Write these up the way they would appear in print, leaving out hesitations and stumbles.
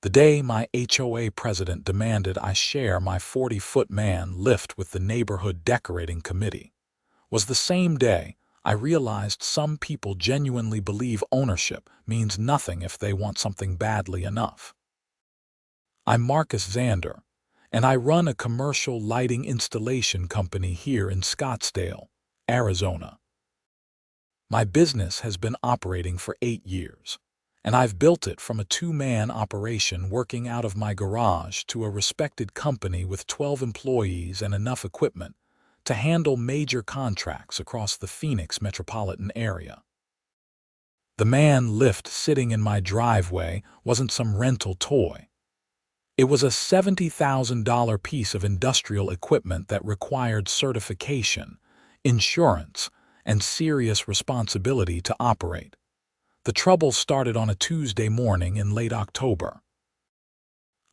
The day my HOA president demanded I share my 40-foot man lift with the neighborhood decorating committee was the same day I realized some people genuinely believe ownership means nothing if they want something badly enough. I'm Marcus Xander, and I run a commercial lighting installation company here in Scottsdale, Arizona. My business has been operating for 8 years, and I've built it from a 2-man operation working out of my garage to a respected company with 12 employees and enough equipment to handle major contracts across the Phoenix metropolitan area. The man lift sitting in my driveway wasn't some rental toy. It was a $70,000 piece of industrial equipment that required certification, insurance, and serious responsibility to operate. The trouble started on a Tuesday morning in late October.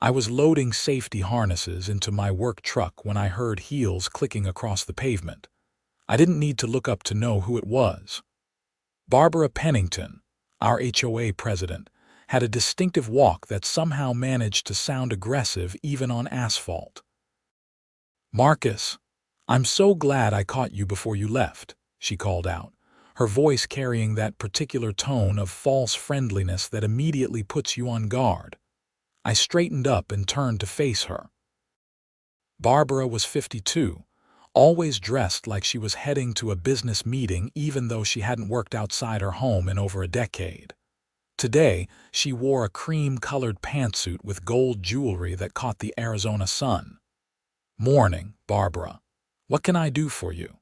I was loading safety harnesses into my work truck when I heard heels clicking across the pavement. I didn't need to look up to know who it was. Barbara Pennington, our HOA president, had a distinctive walk that somehow managed to sound aggressive even on asphalt. "Marcus, I'm so glad I caught you before you left," she called out, her voice carrying that particular tone of false friendliness that immediately puts you on guard. I straightened up and turned to face her. Barbara was 52, always dressed like she was heading to a business meeting even though she hadn't worked outside her home in over a decade. Today, she wore a cream-colored pantsuit with gold jewelry that caught the Arizona sun. "Morning, Barbara. What can I do for you?"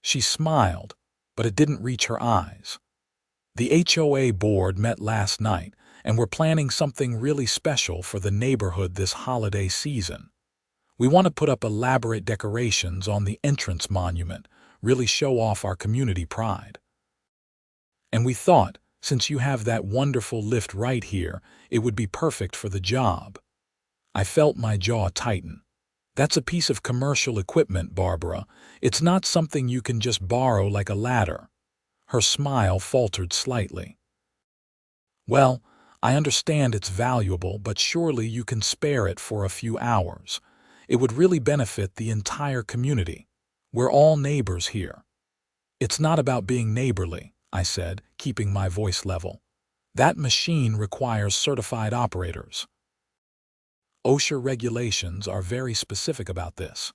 She smiled, but it didn't reach her eyes. The HOA board met last night and we're planning something really special for the neighborhood this holiday season. We want to put up elaborate decorations on the entrance monument, really show off our community pride. And we thought, since you have that wonderful lift right here, it would be perfect for the job. I felt my jaw tighten. That's a piece of commercial equipment, Barbara. It's not something you can just borrow like a ladder. Her smile faltered slightly. "Well, I understand it's valuable, but surely you can spare it for a few hours. It would really benefit the entire community. We're all neighbors here." "It's not about being neighborly," I said, keeping my voice level. "That machine requires certified operators. OSHA regulations are very specific about this.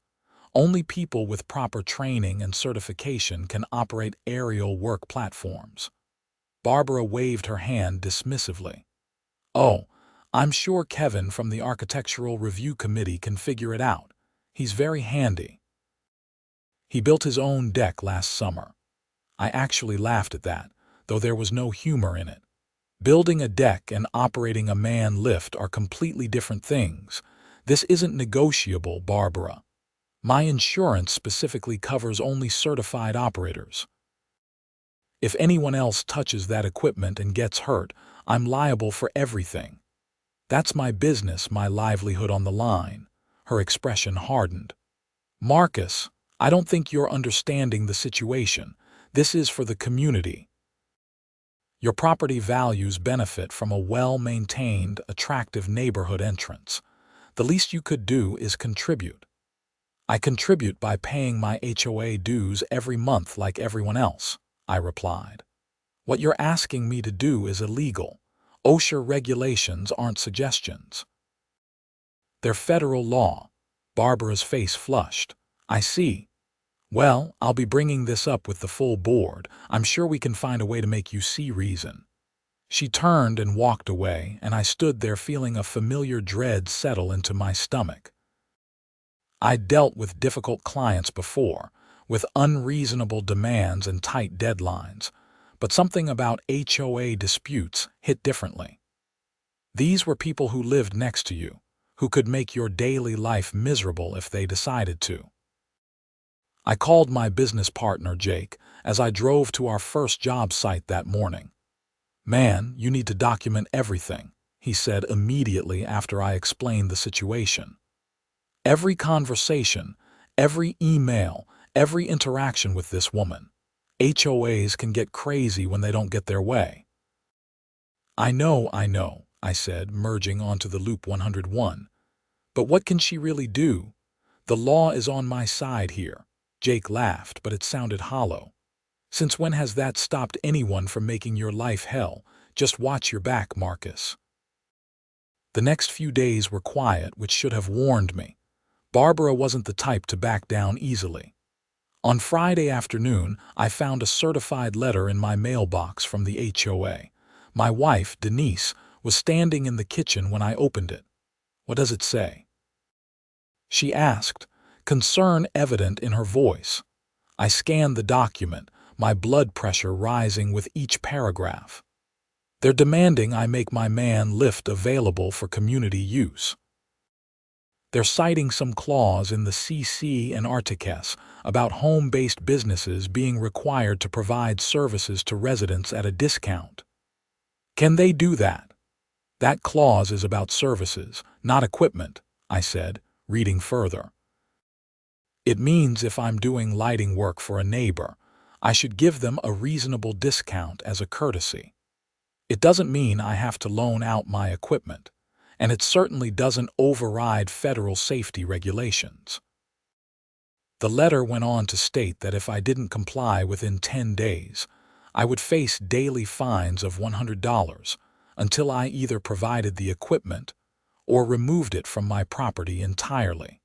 Only people with proper training and certification can operate aerial work platforms." Barbara waved her hand dismissively. "Oh, I'm sure Kevin from the Architectural Review Committee can figure it out. He's very handy. He built his own deck last summer." I actually laughed at that, though there was no humor in it. Building a deck and operating a man lift are completely different things. This isn't negotiable, Barbara. My insurance specifically covers only certified operators. If anyone else touches that equipment and gets hurt, I'm liable for everything. That's my business, my livelihood on the line." Her expression hardened. "Marcus, I don't think you're understanding the situation. This is for the community. Your property values benefit from a well-maintained, attractive neighborhood entrance. The least you could do is contribute." "I contribute by paying my HOA dues every month like everyone else," I replied. "What you're asking me to do is illegal. OSHA regulations aren't suggestions. They're federal law." Barbara's face flushed. "I see. Well, I'll be bringing this up with the full board. I'm sure we can find a way to make you see reason." She turned and walked away, and I stood there feeling a familiar dread settle into my stomach. I'd dealt with difficult clients before, with unreasonable demands and tight deadlines, but something about HOA disputes hit differently. These were people who lived next to you, who could make your daily life miserable if they decided to. I called my business partner, Jake, as I drove to our first job site that morning. "Man, you need to document everything," he said immediately after I explained the situation. "Every conversation, every email, every interaction with this woman. HOAs can get crazy when they don't get their way." I know," I said, merging onto the loop 101. But what can she really do? The law is on my side here. Jake laughed, but it sounded hollow. Since when has that stopped anyone from making your life hell? Just watch your back, Marcus. The next few days were quiet, which should have warned me. Barbara wasn't the type to back down easily. On Friday afternoon, I found a certified letter in my mailbox from the HOA. My wife, Denise, was standing in the kitchen when I opened it. "What does it say?" she asked, concern evident in her voice. I scanned the document, my blood pressure rising with each paragraph. They're demanding I make my man lift available for community use. They're citing some clause in the CC and Articus about home-based businesses being required to provide services to residents at a discount. Can they do that? That clause is about services, not equipment, I said, reading further. It means if I'm doing lighting work for a neighbor, I should give them a reasonable discount as a courtesy. It doesn't mean I have to loan out my equipment, and it certainly doesn't override federal safety regulations. The letter went on to state that if I didn't comply within 10 days, I would face daily fines of $100 until I either provided the equipment or removed it from my property entirely.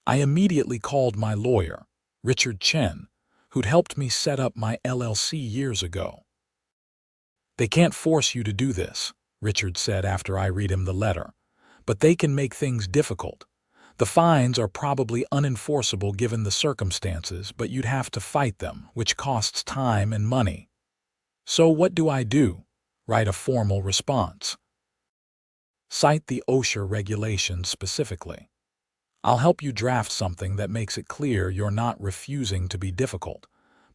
I immediately called my lawyer, Richard Chen, who'd helped me set up my LLC years ago. "They can't force you to do this," Richard said after I read him the letter, "but they can make things difficult. The fines are probably unenforceable given the circumstances, but you'd have to fight them, which costs time and money." "So what do I do?" "Write a formal response. Cite the OSHA regulations specifically. I'll help you draft something that makes it clear you're not refusing to be difficult,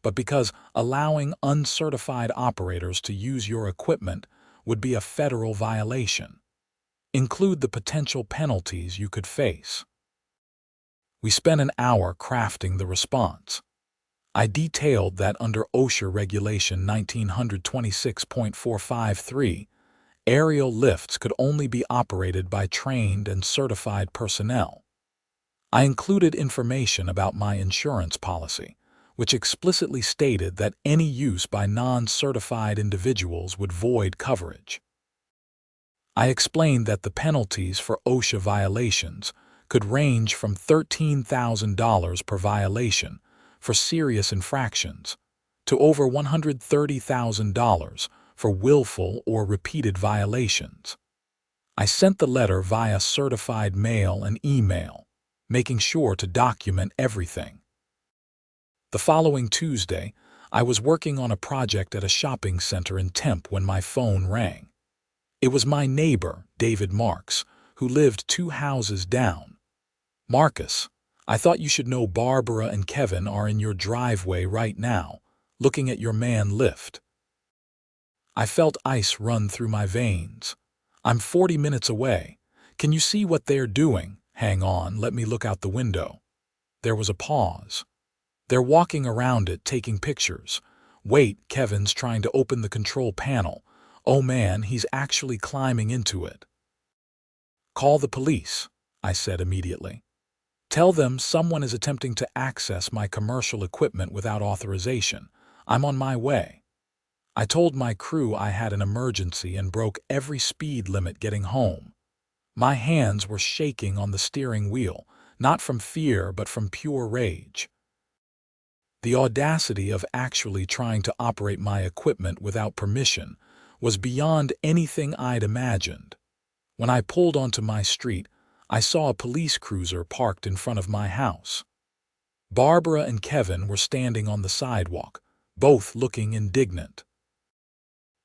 but because allowing uncertified operators to use your equipment would be a federal violation. Include the potential penalties you could face." We spent an hour crafting the response. I detailed that under OSHA Regulation 1926.453, aerial lifts could only be operated by trained and certified personnel. I included information about my insurance policy, which explicitly stated that any use by non-certified individuals would void coverage. I explained that the penalties for OSHA violations could range from $13,000 per violation for serious infractions to over $130,000 for willful or repeated violations. I sent the letter via certified mail and email, making sure to document everything. The following Tuesday, I was working on a project at a shopping center in Tempe when my phone rang. It was my neighbor, David Marks, who lived 2 houses down. "Marcus, I thought you should know Barbara and Kevin are in your driveway right now, looking at your man lift." I felt ice run through my veins. "I'm 40 minutes away. Can you see what they're doing?" "Hang on, let me look out the window." There was a pause. "They're walking around it, taking pictures." "Wait, Kevin's trying to open the control panel. Oh man, he's actually climbing into it." "Call the police," I said immediately. "Tell them someone is attempting to access my commercial equipment without authorization. I'm on my way." I told my crew I had an emergency and broke every speed limit getting home. My hands were shaking on the steering wheel, not from fear but from pure rage. The audacity of actually trying to operate my equipment without permission was beyond anything I'd imagined. When I pulled onto my street, I saw a police cruiser parked in front of my house. Barbara and Kevin were standing on the sidewalk, both looking indignant.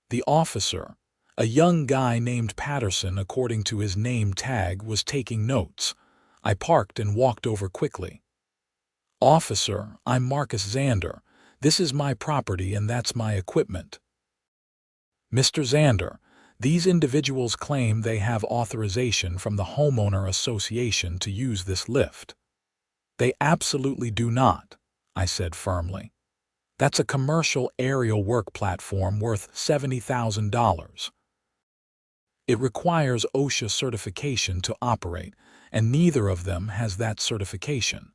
The officer, a young guy named Patterson according to his name tag, was taking notes. I parked and walked over quickly. "Officer, I'm Marcus Xander. This is my property and that's my equipment." "Mr. Xander, these individuals claim they have authorization from the homeowner association to use this lift." "They absolutely do not," I said firmly. "That's a commercial aerial work platform worth $70,000. It requires OSHA certification to operate, and neither of them has that certification.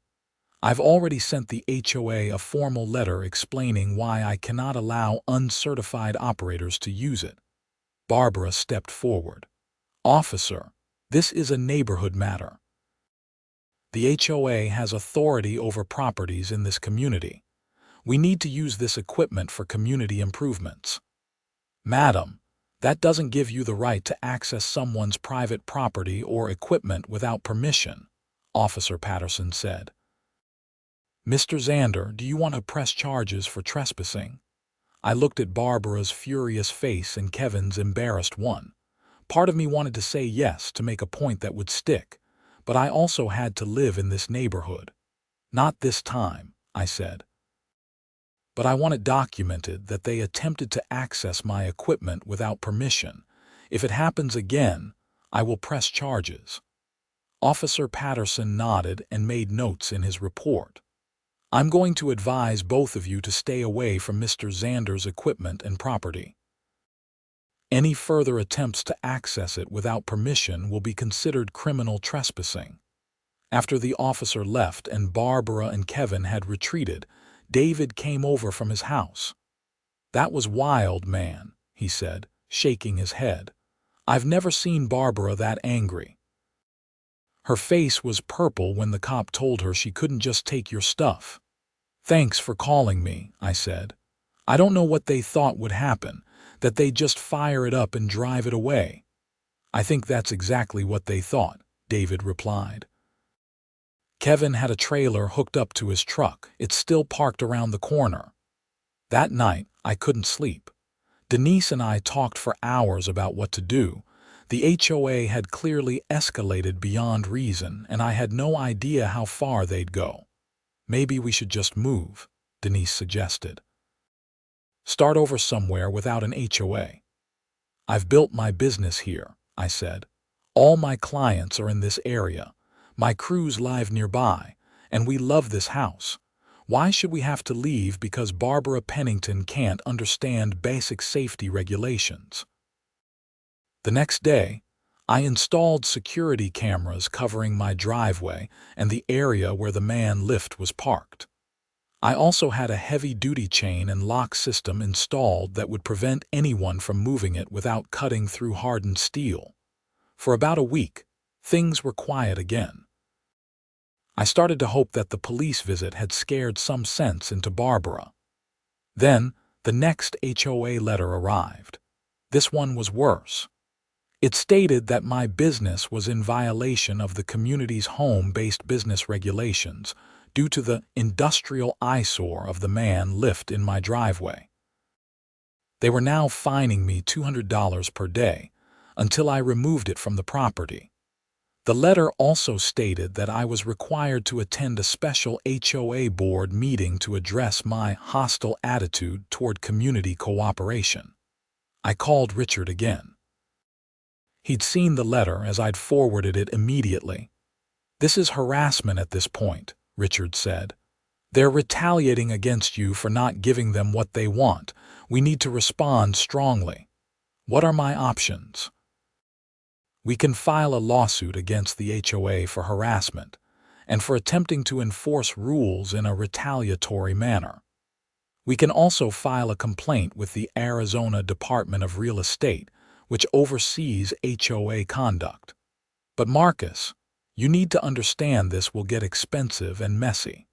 I've already sent the HOA a formal letter explaining why I cannot allow uncertified operators to use it. Barbara stepped forward. Officer, this is a neighborhood matter. The HOA has authority over properties in this community. We need to use this equipment for community improvements. Madam, that doesn't give you the right to access someone's private property or equipment without permission, Officer Patterson said. Mr. Xander, do you want to press charges for trespassing? I looked at Barbara's furious face and Kevin's embarrassed one. Part of me wanted to say yes to make a point that would stick, but I also had to live in this neighborhood. Not this time, I said. But I want it documented that they attempted to access my equipment without permission. If it happens again, I will press charges. Officer Patterson nodded and made notes in his report. I'm going to advise both of you to stay away from Mr. Xander's equipment and property. Any further attempts to access it without permission will be considered criminal trespassing. After the officer left and Barbara and Kevin had retreated, David came over from his house. That was wild, man, he said, shaking his head. I've never seen Barbara that angry. Her face was purple when the cop told her she couldn't just take your stuff. Thanks for calling me, I said. I don't know what they thought would happen, that they'd just fire it up and drive it away. I think that's exactly what they thought, David replied. Kevin had a trailer hooked up to his truck. It's still parked around the corner. That night, I couldn't sleep. Denise and I talked for hours about what to do. The HOA had clearly escalated beyond reason, and I had no idea how far they'd go. Maybe we should just move, Denise suggested. Start over somewhere without an HOA. I've built my business here, I said. All my clients are in this area. My crew's live nearby, and we love this house. Why should we have to leave because Barbara Pennington can't understand basic safety regulations? The next day, I installed security cameras covering my driveway and the area where the man lift was parked. I also had a heavy-duty chain and lock system installed that would prevent anyone from moving it without cutting through hardened steel. For about a week, things were quiet again. I started to hope that the police visit had scared some sense into Barbara. Then, the next HOA letter arrived. This one was worse. It stated that my business was in violation of the community's home-based business regulations due to the industrial eyesore of the man lift in my driveway. They were now fining me $200 per day until I removed it from the property. The letter also stated that I was required to attend a special HOA board meeting to address my hostile attitude toward community cooperation. I called Richard again. He'd seen the letter as I'd forwarded it immediately. This is harassment at this point, Richard said. They're retaliating against you for not giving them what they want. We need to respond strongly. What are my options? We can file a lawsuit against the HOA for harassment and for attempting to enforce rules in a retaliatory manner. We can also file a complaint with the Arizona Department of Real Estate, which oversees HOA conduct. But Marcus, you need to understand this will get expensive and messy.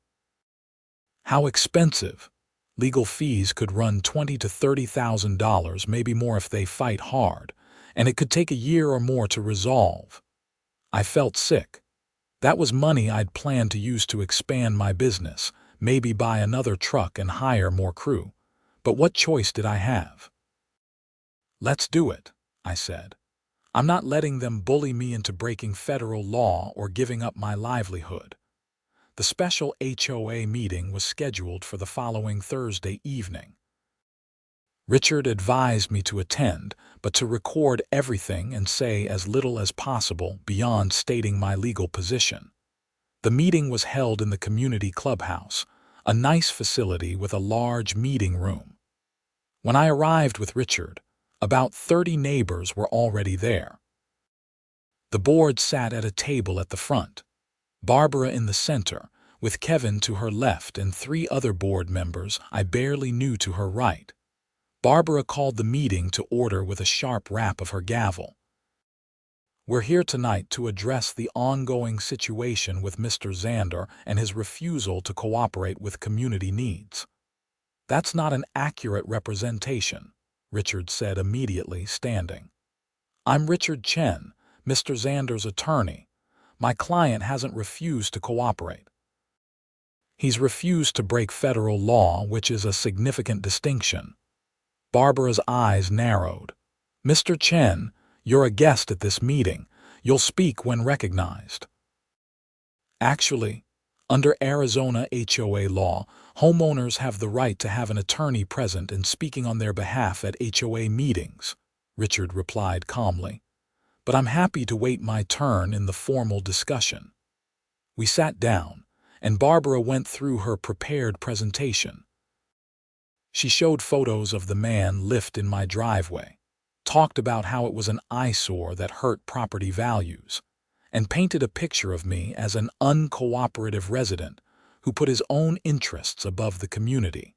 How expensive? Legal fees could run $20,000 to $30,000, maybe more if they fight hard, and it could take a year or more to resolve. I felt sick. That was money I'd planned to use to expand my business, maybe buy another truck and hire more crew. But what choice did I have? Let's do it, I said. I'm not letting them bully me into breaking federal law or giving up my livelihood. The special HOA meeting was scheduled for the following Thursday evening. Richard advised me to attend, but to record everything and say as little as possible beyond stating my legal position. The meeting was held in the community clubhouse, a nice facility with a large meeting room. When I arrived with Richard, About 30 neighbors were already there. The board sat at a table at the front, Barbara in the center, with Kevin to her left and 3 other board members I barely knew to her right. Barbara called the meeting to order with a sharp rap of her gavel. "We're here tonight to address the ongoing situation with Mr. Xander and his refusal to cooperate with community needs." "That's not an accurate representation," Richard said immediately, standing. "I'm Richard Chen, Mr. Xander's attorney. My client hasn't refused to cooperate. He's refused to break federal law, which is a significant distinction." Barbara's eyes narrowed. "Mr. Chen, you're a guest at this meeting. You'll speak when recognized." "Actually, under Arizona HOA law, homeowners have the right to have an attorney present and speaking on their behalf at HOA meetings," Richard replied calmly. "But I'm happy to wait my turn in the formal discussion." We sat down, and Barbara went through her prepared presentation. She showed photos of the man lift in my driveway, talked about how it was an eyesore that hurt property values, and painted a picture of me as an uncooperative resident who put his own interests above the community.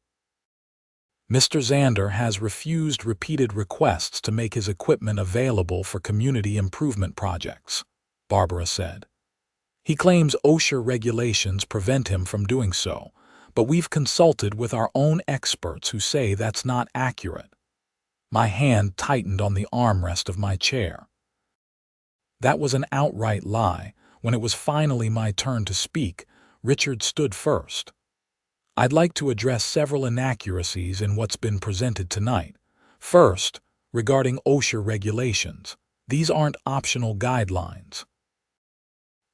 "Mr. Xander has refused repeated requests to make his equipment available for community improvement projects," Barbara said. "He claims OSHA regulations prevent him from doing so, but we've consulted with our own experts who say that's not accurate." My hand tightened on the armrest of my chair. That was an outright lie. When it was finally my turn to speak, Richard stood first. "I'd like to address several inaccuracies in what's been presented tonight. First, regarding OSHA regulations, these aren't optional guidelines.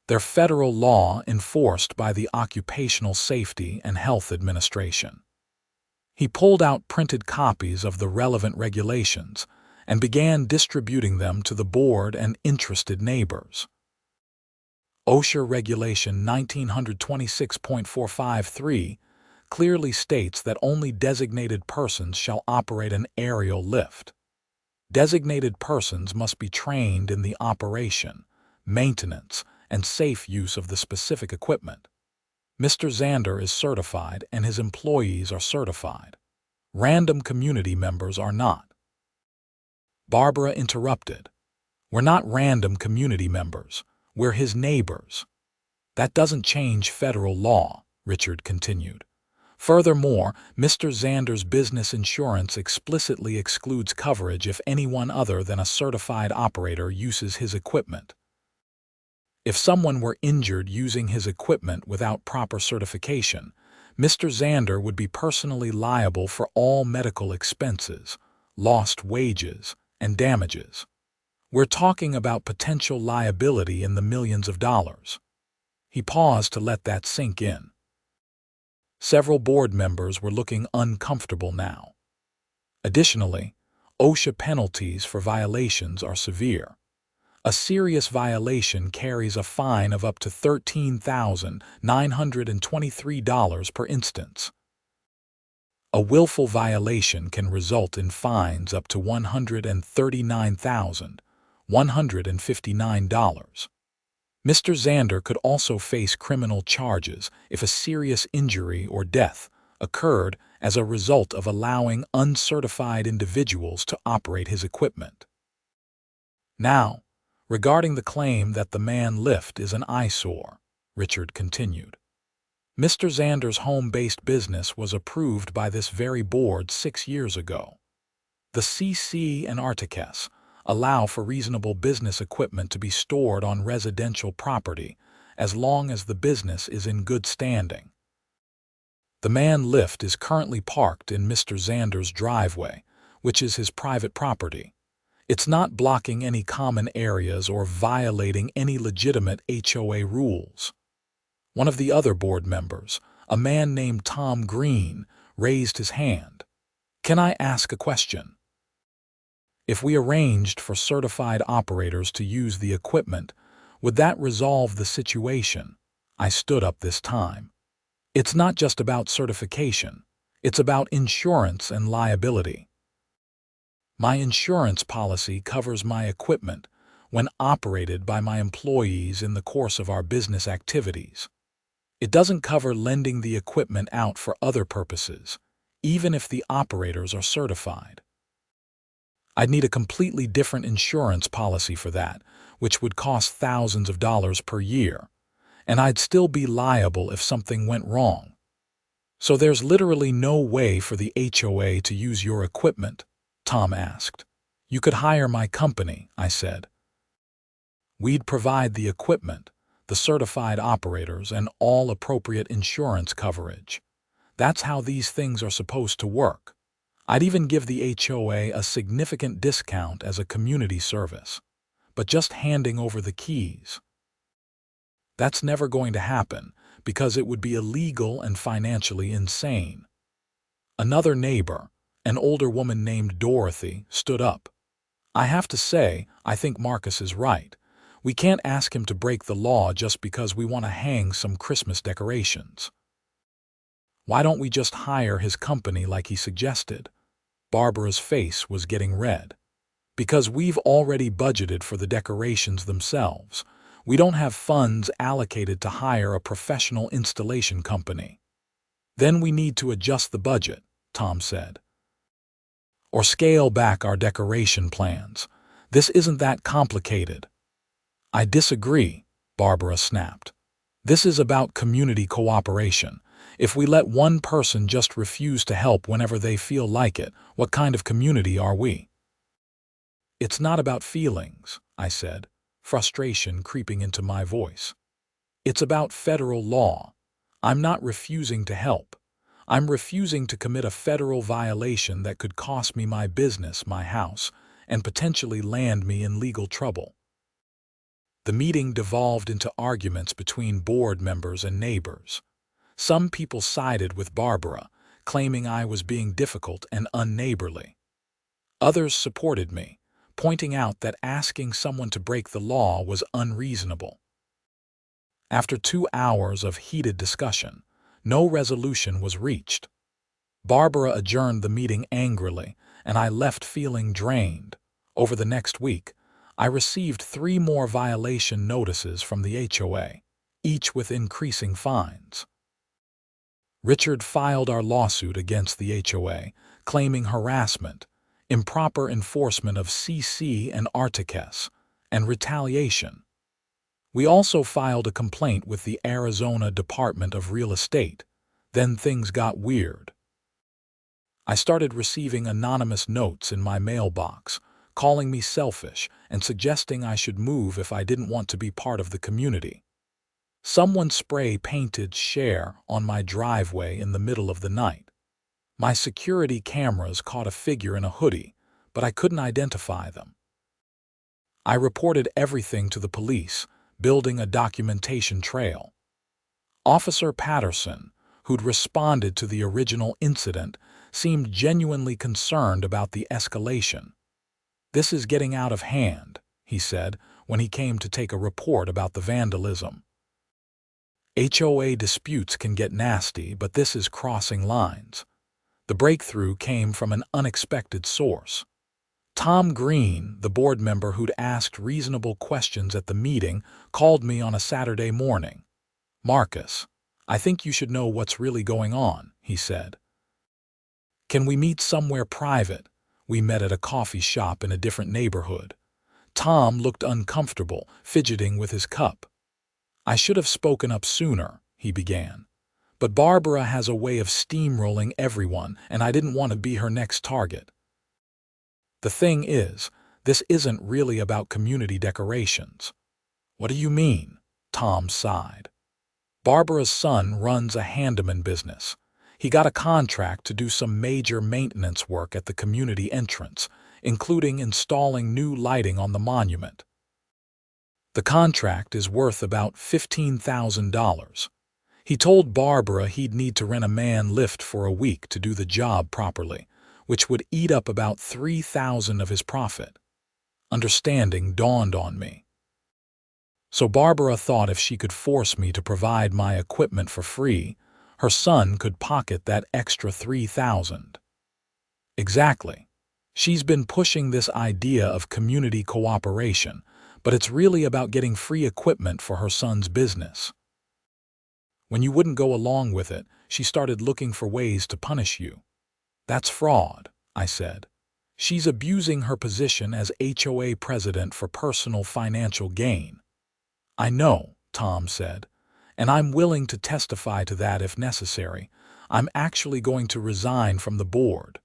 They're federal law enforced by the Occupational Safety and Health Administration." He pulled out printed copies of the relevant regulations and began distributing them to the board and interested neighbors. OSHA Regulation 1926.453 clearly states that only designated persons shall operate an aerial lift. Designated persons must be trained in the operation, maintenance, and safe use of the specific equipment. Mr. Xander is certified and his employees are certified. Random community members are not. Barbara interrupted. "We're not random community members. We're his neighbors." "That doesn't change federal law," Richard continued. "Furthermore, Mr. Xander's business insurance explicitly excludes coverage if anyone other than a certified operator uses his equipment. If someone were injured using his equipment without proper certification, Mr. Xander would be personally liable for all medical expenses, lost wages, and damages. We're talking about potential liability in the millions of dollars." He paused to let that sink in. Several board members were looking uncomfortable now. Additionally, OSHA penalties for violations are severe. A serious violation carries a fine of up to $13,923 per instance. A willful violation can result in fines up to $139,159. Mr. Xander could also face criminal charges if a serious injury or death occurred as a result of allowing uncertified individuals to operate his equipment. "Now, regarding the claim that the man lift is an eyesore," Richard continued. "Mr. Xander's home-based business was approved by this very board 6 years ago. The CC and Articus allow for reasonable business equipment to be stored on residential property as long as the business is in good standing. The man lift is currently parked in Mr. Xander's driveway, which is his private property. It's not blocking any common areas or violating any legitimate HOA rules." One of the other board members, a man named Tom Green, raised his hand. "Can I ask a question? If we arranged for certified operators to use the equipment, would that resolve the situation?" I stood up this time. "It's not just about certification. It's about insurance and liability." My insurance policy covers my equipment when operated by my employees in the course of our business activities. It doesn't cover lending the equipment out for other purposes, even if the operators are certified. I'd need a completely different insurance policy for that, which would cost thousands of dollars per year, and I'd still be liable if something went wrong. So there's literally no way for the HOA to use your equipment? Tom asked. You could hire my company, I said. We'd provide the equipment, the certified operators, and all appropriate insurance coverage. That's how these things are supposed to work. I'd even give the HOA a significant discount as a community service. But just handing over the keys, that's never going to happen because it would be illegal and financially insane. Another neighbor, an older woman named Dorothy, stood up. I have to say, I think Marcus is right. We can't ask him to break the law just because we want to hang some Christmas decorations. Why don't we just hire his company like he suggested? Barbara's face was getting red. Because we've already budgeted for the decorations themselves. We don't have funds allocated to hire a professional installation company. Then we need to adjust the budget, Tom said. Or scale back our decoration plans. This isn't that complicated. I disagree, Barbara snapped. This is about community cooperation. If we let one person just refuse to help whenever they feel like it, what kind of community are we? It's not about feelings, I said, frustration creeping into my voice. It's about federal law. I'm not refusing to help. I'm refusing to commit a federal violation that could cost me my business, my house, and potentially land me in legal trouble. The meeting devolved into arguments between board members and neighbors. Some people sided with Barbara, claiming I was being difficult and unneighborly. Others supported me, pointing out that asking someone to break the law was unreasonable. After 2 hours of heated discussion, no resolution was reached. Barbara adjourned the meeting angrily, and I left feeling drained. Over the next week, I received 3 more violation notices from the HOA, each with increasing fines. Richard filed our lawsuit against the HOA, claiming harassment, improper enforcement of CC and Articus, and retaliation. We also filed a complaint with the Arizona Department of Real Estate. Then things got weird. I started receiving anonymous notes in my mailbox, calling me selfish and suggesting I should move if I didn't want to be part of the community. Someone spray-painted "Share" on my driveway in the middle of the night. My security cameras caught a figure in a hoodie, but I couldn't identify them. I reported everything to the police, building a documentation trail. Officer Patterson, who'd responded to the original incident, seemed genuinely concerned about the escalation. "This is getting out of hand," he said when he came to take a report about the vandalism. HOA disputes can get nasty, but this is crossing lines. The breakthrough came from an unexpected source. Tom Green, the board member who'd asked reasonable questions at the meeting, called me on a Saturday morning. "Marcus, I think you should know what's really going on," he said. "Can we meet somewhere private?" We met at a coffee shop in a different neighborhood. Tom looked uncomfortable, fidgeting with his cup. "I should have spoken up sooner," he began. "But Barbara has a way of steamrolling everyone, and I didn't want to be her next target. The thing is, this isn't really about community decorations." "What do you mean?" Tom sighed. "Barbara's son runs a handyman business. He got a contract to do some major maintenance work at the community entrance, including installing new lighting on the monument. The contract is worth about $15,000. He told Barbara he'd need to rent a man lift for a week to do the job properly, which would eat up about $3,000 of his profit. Understanding dawned on me. So Barbara thought if she could force me to provide my equipment for free, her son could pocket that extra $3,000. Exactly. She's been pushing this idea of community cooperation, but it's really about getting free equipment for her son's business. When you wouldn't go along with it, she started looking for ways to punish you. That's fraud, I said. She's abusing her position as HOA president for personal financial gain. I know, Tom said, and I'm willing to testify to that if necessary. I'm actually going to resign from the board.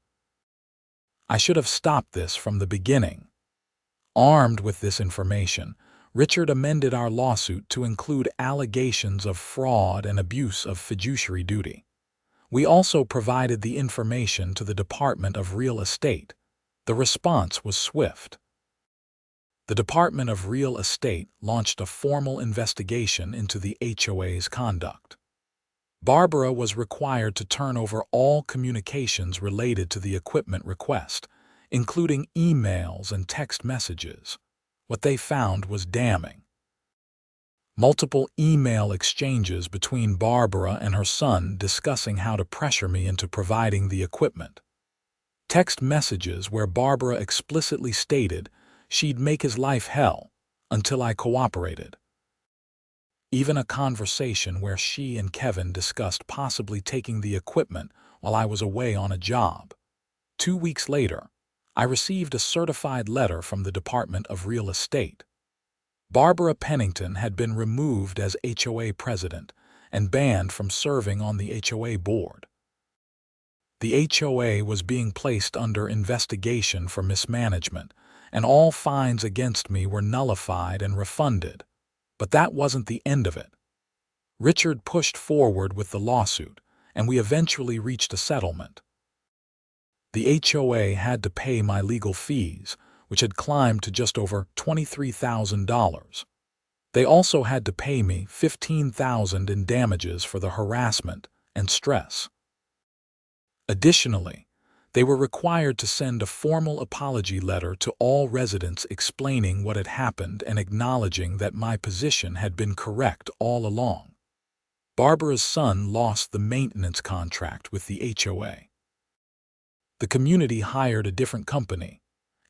I should have stopped this from the beginning. Armed with this information, Richard amended our lawsuit to include allegations of fraud and abuse of fiduciary duty. We also provided the information to the Department of Real Estate. The response was swift. The Department of Real Estate launched a formal investigation into the HOA's conduct. Barbara was required to turn over all communications related to the equipment request, including emails and text messages. What they found was damning. Multiple email exchanges between Barbara and her son discussing how to pressure me into providing the equipment. Text messages where Barbara explicitly stated she'd make his life hell until I cooperated. Even a conversation where she and Kevin discussed possibly taking the equipment while I was away on a job. 2 weeks later, I received a certified letter from the Department of Real Estate. Barbara Pennington had been removed as HOA president and banned from serving on the HOA board. The HOA was being placed under investigation for mismanagement, and all fines against me were nullified and refunded. But that wasn't the end of it. Richard pushed forward with the lawsuit, and we eventually reached a settlement. The HOA had to pay my legal fees, which had climbed to just over $23,000. They also had to pay me $15,000 in damages for the harassment and stress. Additionally, they were required to send a formal apology letter to all residents explaining what had happened and acknowledging that my position had been correct all along. Barbara's son lost the maintenance contract with the HOA. The community hired a different company,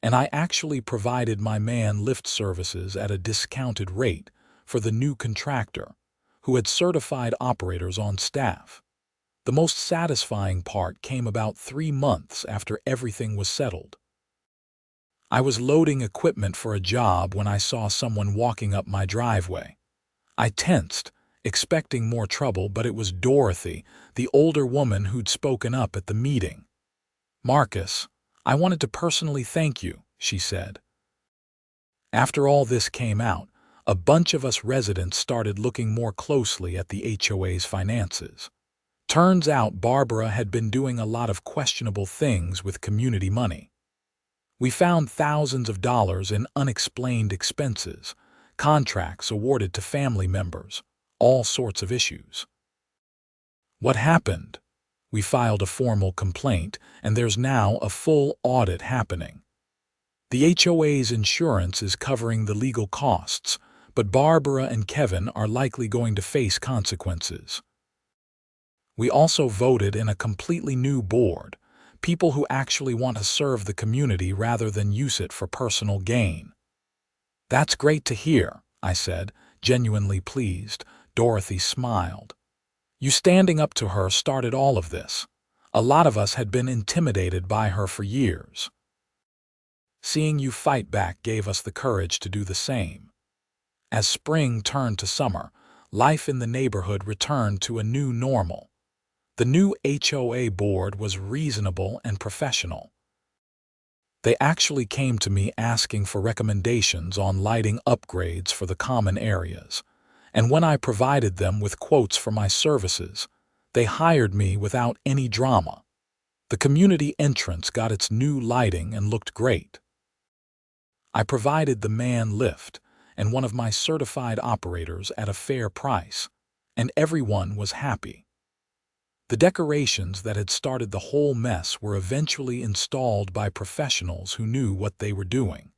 and I actually provided my man lift services at a discounted rate for the new contractor, who had certified operators on staff. The most satisfying part came about 3 months after everything was settled. I was loading equipment for a job when I saw someone walking up my driveway. I tensed, expecting more trouble, but it was Dorothy, the older woman who'd spoken up at the meeting. "Marcus, I wanted to personally thank you," she said. After all this came out, a bunch of us residents started looking more closely at the HOA's finances. Turns out Barbara had been doing a lot of questionable things with community money. We found thousands of dollars in unexplained expenses, contracts awarded to family members, all sorts of issues. What happened? We filed a formal complaint, and there's now a full audit happening. The HOA's insurance is covering the legal costs, but Barbara and Kevin are likely going to face consequences. We also voted in a completely new board, people who actually want to serve the community rather than use it for personal gain. "That's great to hear," I said, genuinely pleased. Dorothy smiled. "You standing up to her started all of this. A lot of us had been intimidated by her for years. Seeing you fight back gave us the courage to do the same." As spring turned to summer, life in the neighborhood returned to a new normal. The new HOA board was reasonable and professional. They actually came to me asking for recommendations on lighting upgrades for the common areas, and when I provided them with quotes for my services, they hired me without any drama. The community entrance got its new lighting and looked great. I provided the man lift and one of my certified operators at a fair price, and everyone was happy. The decorations that had started the whole mess were eventually installed by professionals who knew what they were doing.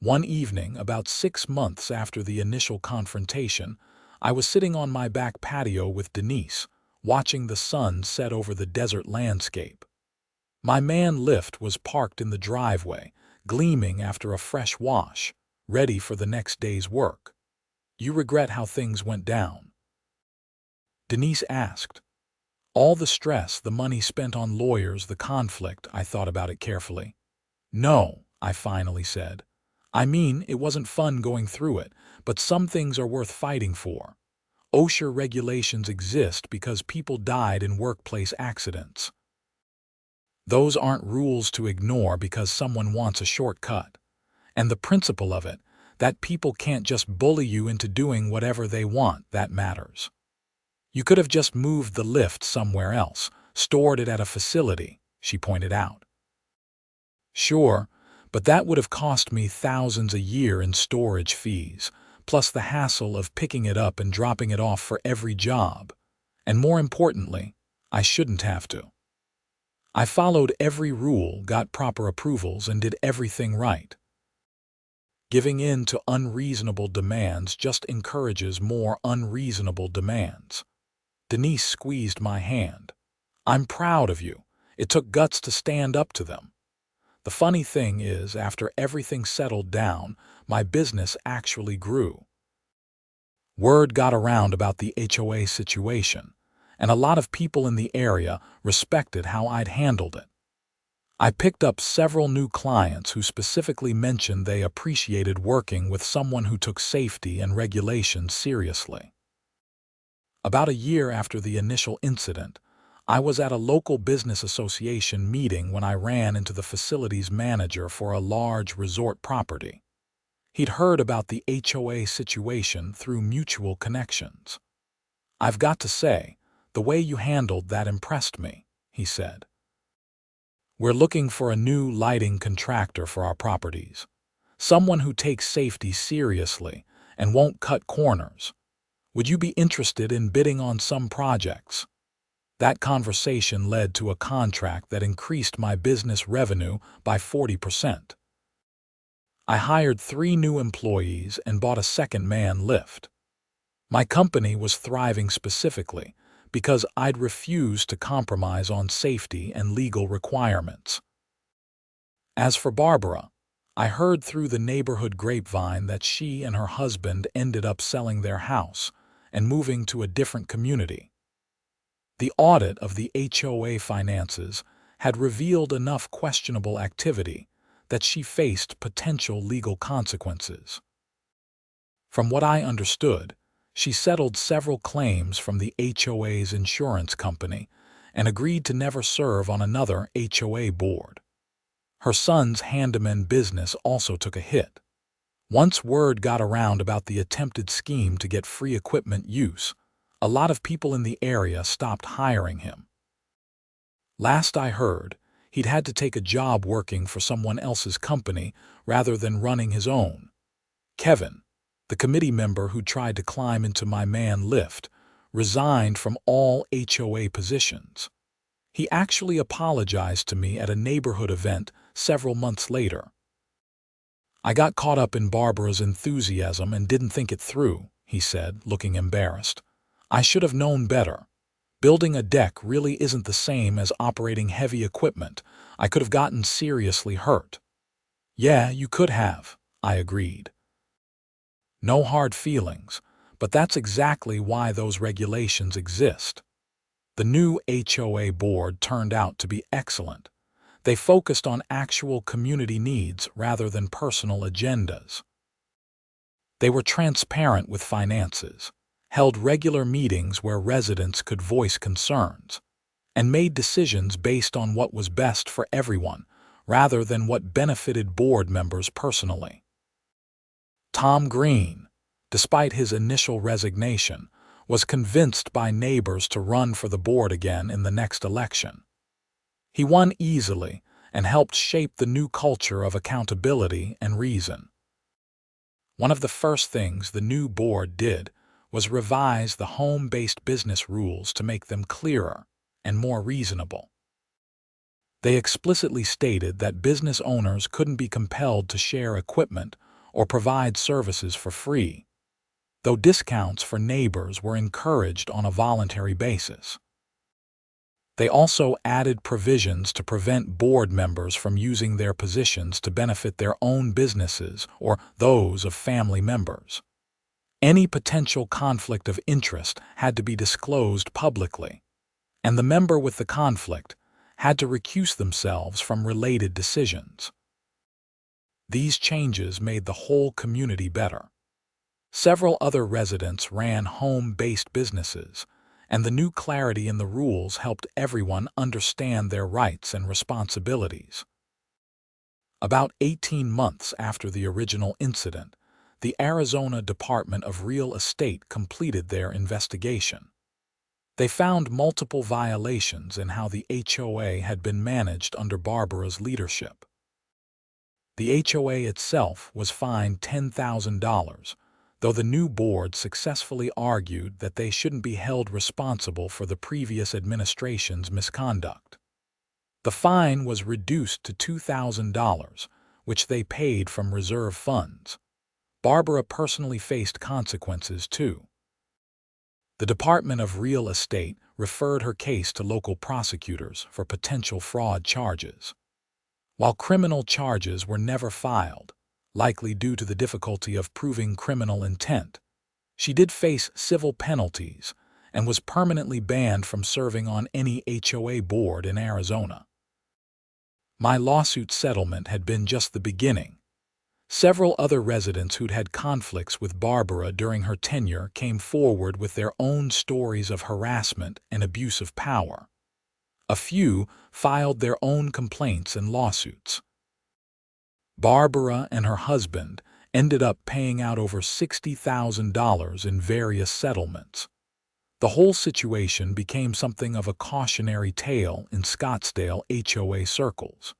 One evening, about 6 months after the initial confrontation, I was sitting on my back patio with Denise, watching the sun set over the desert landscape. My man lift was parked in the driveway, gleaming after a fresh wash, ready for the next day's work. "You regret how things went down?" Denise asked. "All the stress, the money spent on lawyers, the conflict." I thought about it carefully. "No," I finally said. "I mean, it wasn't fun going through it, but some things are worth fighting for. OSHA regulations exist because people died in workplace accidents. Those aren't rules to ignore because someone wants a shortcut. And the principle of it, that people can't just bully you into doing whatever they want, that matters. You could have just moved the lift somewhere else, stored it at a facility," she pointed out. "Sure, but that would have cost me thousands a year in storage fees, plus the hassle of picking it up and dropping it off for every job. And more importantly, I shouldn't have to. I followed every rule, got proper approvals, and did everything right. Giving in to unreasonable demands just encourages more unreasonable demands." Denise squeezed my hand. "I'm proud of you. It took guts to stand up to them. The funny thing is, after everything settled down, my business actually grew. Word got around about the HOA situation, and a lot of people in the area respected how I'd handled it. I picked up several new clients who specifically mentioned they appreciated working with someone who took safety and regulations seriously. About a year after the initial incident, I was at a local business association meeting when I ran into the facilities manager for a large resort property. He'd heard about the HOA situation through mutual connections. "I've got to say, the way you handled that impressed me," he said. "We're looking for a new lighting contractor for our properties. Someone who takes safety seriously and won't cut corners. Would you be interested in bidding on some projects?" That conversation led to a contract that increased my business revenue by 40%. I hired 3 new employees and bought a second man lift. My company was thriving specifically because I'd refused to compromise on safety and legal requirements. As for Barbara, I heard through the neighborhood grapevine that she and her husband ended up selling their house and moving to a different community. The audit of the HOA finances had revealed enough questionable activity that she faced potential legal consequences. From what I understood, she settled several claims from the HOA's insurance company and agreed to never serve on another HOA board. Her son's handyman business also took a hit. Once word got around about the attempted scheme to get free equipment use, a lot of people in the area stopped hiring him. Last I heard, he'd had to take a job working for someone else's company rather than running his own. Kevin, the committee member who tried to climb into my man lift, resigned from all HOA positions. He actually apologized to me at a neighborhood event several months later. "I got caught up in Barbara's enthusiasm and didn't think it through," he said, looking embarrassed. "I should have known better. Building a deck really isn't the same as operating heavy equipment. I could have gotten seriously hurt." "Yeah, you could have," I agreed. No hard feelings, but that's exactly why those regulations exist. The new HOA board turned out to be excellent. They focused on actual community needs rather than personal agendas. They were transparent with finances, held regular meetings where residents could voice concerns, and made decisions based on what was best for everyone rather than what benefited board members personally. Tom Green, despite his initial resignation, was convinced by neighbors to run for the board again in the next election. He won easily and helped shape the new culture of accountability and reason. One of the first things the new board did was revise the home-based business rules to make them clearer and more reasonable. They explicitly stated that business owners couldn't be compelled to share equipment or provide services for free, though discounts for neighbors were encouraged on a voluntary basis. They also added provisions to prevent board members from using their positions to benefit their own businesses or those of family members. Any potential conflict of interest had to be disclosed publicly, and the member with the conflict had to recuse themselves from related decisions. These changes made the whole community better. Several other residents ran home-based businesses, and the new clarity in the rules helped everyone understand their rights and responsibilities. About 18 months after the original incident, the Arizona Department of Real Estate completed their investigation. They found multiple violations in how the HOA had been managed under Barbara's leadership. The HOA itself was fined $10,000, though the new board successfully argued that they shouldn't be held responsible for the previous administration's misconduct. The fine was reduced to $2,000, which they paid from reserve funds. Barbara personally faced consequences, too. The Department of Real Estate referred her case to local prosecutors for potential fraud charges. While criminal charges were never filed, likely due to the difficulty of proving criminal intent, she did face civil penalties and was permanently banned from serving on any HOA board in Arizona. My lawsuit settlement had been just the beginning. Several other residents who'd had conflicts with Barbara during her tenure came forward with their own stories of harassment and abuse of power. A few filed their own complaints and lawsuits. Barbara and her husband ended up paying out over $60,000 in various settlements. The whole situation became something of a cautionary tale in Scottsdale HOA circles.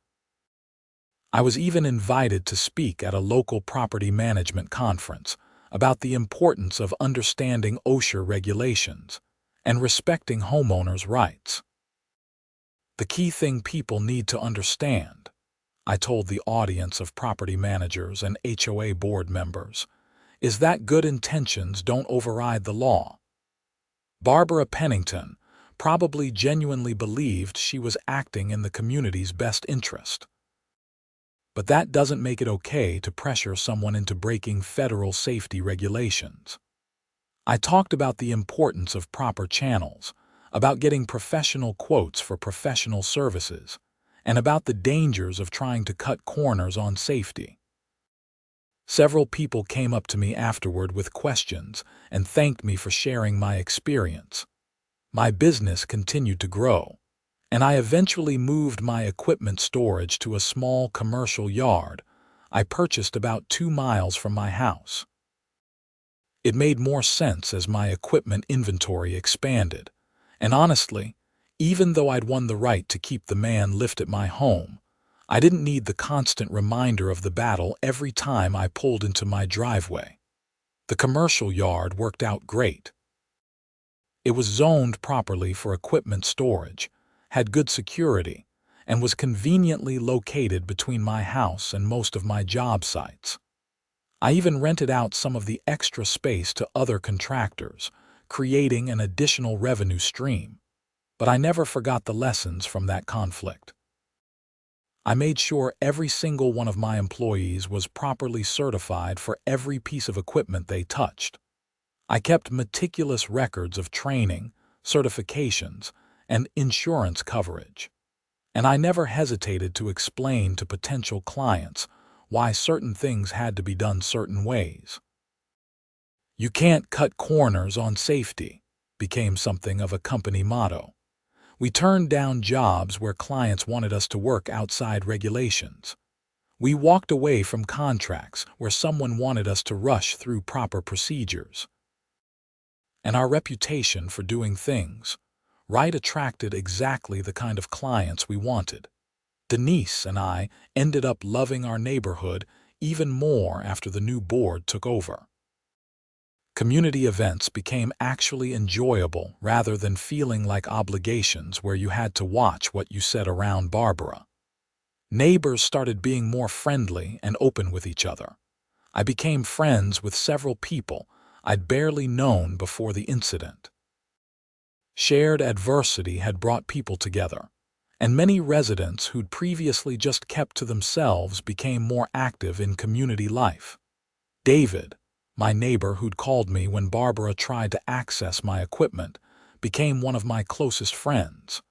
I was even invited to speak at a local property management conference about the importance of understanding OSHA regulations and respecting homeowners' rights. The key thing people need to understand, I told the audience of property managers and HOA board members, is that good intentions don't override the law. Barbara Pennington probably genuinely believed she was acting in the community's best interest. But that doesn't make it okay to pressure someone into breaking federal safety regulations. I talked about the importance of proper channels, about getting professional quotes for professional services, and about the dangers of trying to cut corners on safety. Several people came up to me afterward with questions and thanked me for sharing my experience. My business continued to grow, and I eventually moved my equipment storage to a small commercial yard I purchased about 2 miles from my house. It made more sense as my equipment inventory expanded, and honestly, even though I'd won the right to keep the man lift at my home, I didn't need the constant reminder of the battle every time I pulled into my driveway. The commercial yard worked out great. It was zoned properly for equipment storage, had good security, and was conveniently located between my house and most of my job sites. I even rented out some of the extra space to other contractors, creating an additional revenue stream. But I never forgot the lessons from that conflict. I made sure every single one of my employees was properly certified for every piece of equipment they touched. I kept meticulous records of training, certifications, and insurance coverage. And I never hesitated to explain to potential clients why certain things had to be done certain ways. "You can't cut corners on safety" became something of a company motto. We turned down jobs where clients wanted us to work outside regulations. We walked away from contracts where someone wanted us to rush through proper procedures. And our reputation for doing things right attracted exactly the kind of clients we wanted. Denise and I ended up loving our neighborhood even more after the new board took over. Community events became actually enjoyable rather than feeling like obligations where you had to watch what you said around Barbara. Neighbors started being more friendly and open with each other. I became friends with several people I'd barely known before the incident. Shared adversity had brought people together, and many residents who'd previously just kept to themselves became more active in community life. David, my neighbor who'd called me when Barbara tried to access my equipment, became one of my closest friends.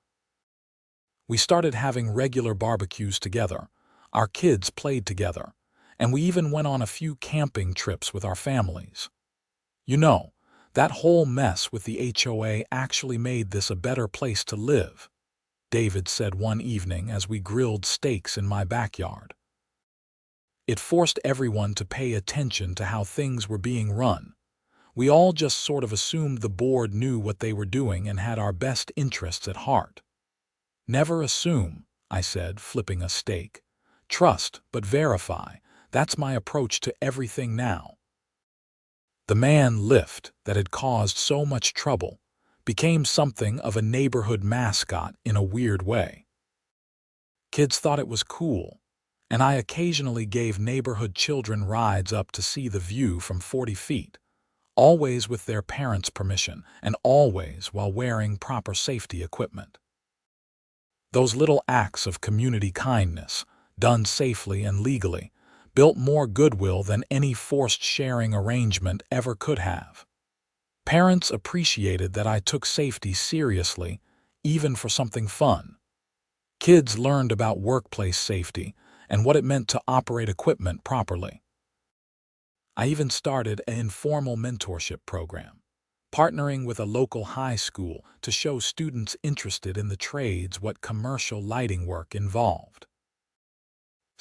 We started having regular barbecues together, our kids played together, and we even went on a few camping trips with our families. You know, that whole mess with the HOA actually made this a better place to live, David said one evening as we grilled steaks in my backyard. It forced everyone to pay attention to how things were being run. We all just sort of assumed the board knew what they were doing and had our best interests at heart. Never assume, I said, flipping a steak. Trust, but verify. That's my approach to everything now. The man lift that had caused so much trouble became something of a neighborhood mascot in a weird way. Kids thought it was cool, and I occasionally gave neighborhood children rides up to see the view from 40 feet, always with their parents' permission and always while wearing proper safety equipment. Those little acts of community kindness, done safely and legally, built more goodwill than any forced sharing arrangement ever could have. Parents appreciated that I took safety seriously, even for something fun. Kids learned about workplace safety and what it meant to operate equipment properly. I even started an informal mentorship program, partnering with a local high school to show students interested in the trades what commercial lighting work involved.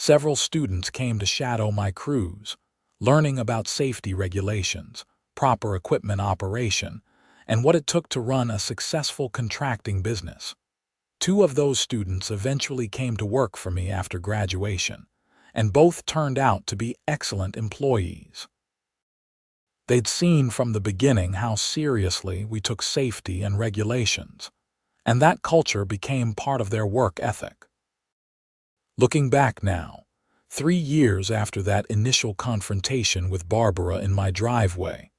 Several students came to shadow my crews, learning about safety regulations, proper equipment operation, and what it took to run a successful contracting business. 2 of those students eventually came to work for me after graduation, and both turned out to be excellent employees. They'd seen from the beginning how seriously we took safety and regulations, and that culture became part of their work ethic. Looking back now, 3 years after that initial confrontation with Barbara in my driveway,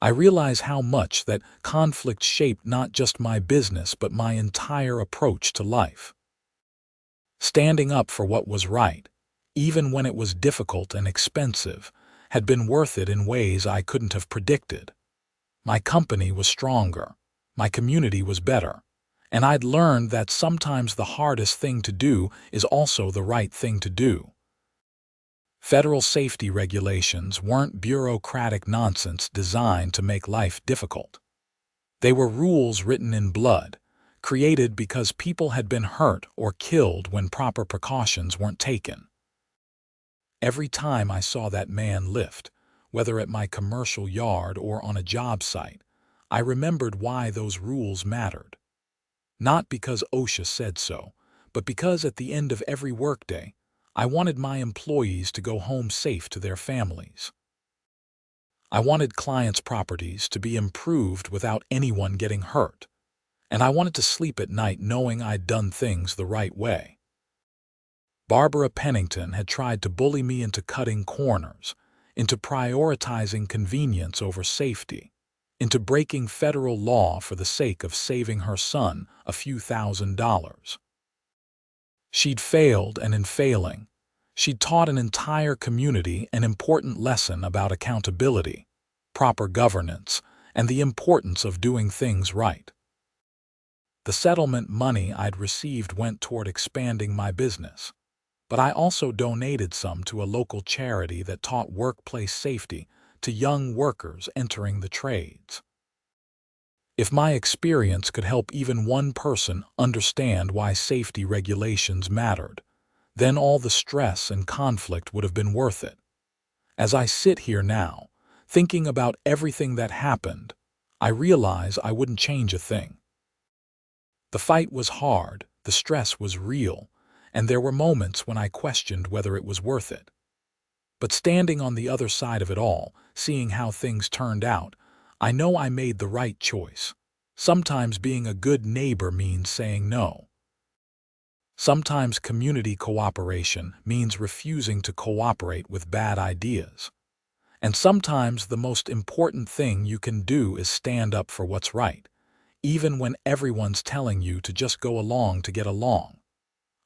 I realize how much that conflict shaped not just my business but my entire approach to life. Standing up for what was right, even when it was difficult and expensive, had been worth it in ways I couldn't have predicted. My company was stronger, my community was better, and I'd learned that sometimes the hardest thing to do is also the right thing to do. Federal safety regulations weren't bureaucratic nonsense designed to make life difficult. They were rules written in blood, created because people had been hurt or killed when proper precautions weren't taken. Every time I saw that man lift, whether at my commercial yard or on a job site, I remembered why those rules mattered. Not because OSHA said so, but because at the end of every workday, I wanted my employees to go home safe to their families. I wanted clients' properties to be improved without anyone getting hurt, and I wanted to sleep at night knowing I'd done things the right way. Barbara Pennington had tried to bully me into cutting corners, into prioritizing convenience over safety, into breaking federal law for the sake of saving her son a few $1,000s. She'd failed, and in failing, she'd taught an entire community an important lesson about accountability, proper governance, and the importance of doing things right. The settlement money I'd received went toward expanding my business, but I also donated some to a local charity that taught workplace safety to young workers entering the trades. If my experience could help even one person understand why safety regulations mattered, then all the stress and conflict would have been worth it. As I sit here now, thinking about everything that happened, I realize I wouldn't change a thing. The fight was hard, the stress was real, and there were moments when I questioned whether it was worth it. But standing on the other side of it all, seeing how things turned out, I know I made the right choice. Sometimes being a good neighbor means saying no. Sometimes community cooperation means refusing to cooperate with bad ideas. And sometimes the most important thing you can do is stand up for what's right, even when everyone's telling you to just go along to get along.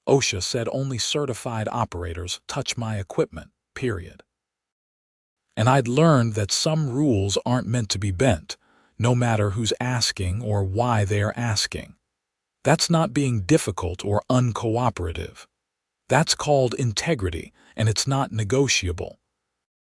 OSHA said only certified operators touch my equipment, period. And I'd learned that some rules aren't meant to be bent, no matter who's asking or why they are asking. That's not being difficult or uncooperative. That's called integrity, and it's not negotiable.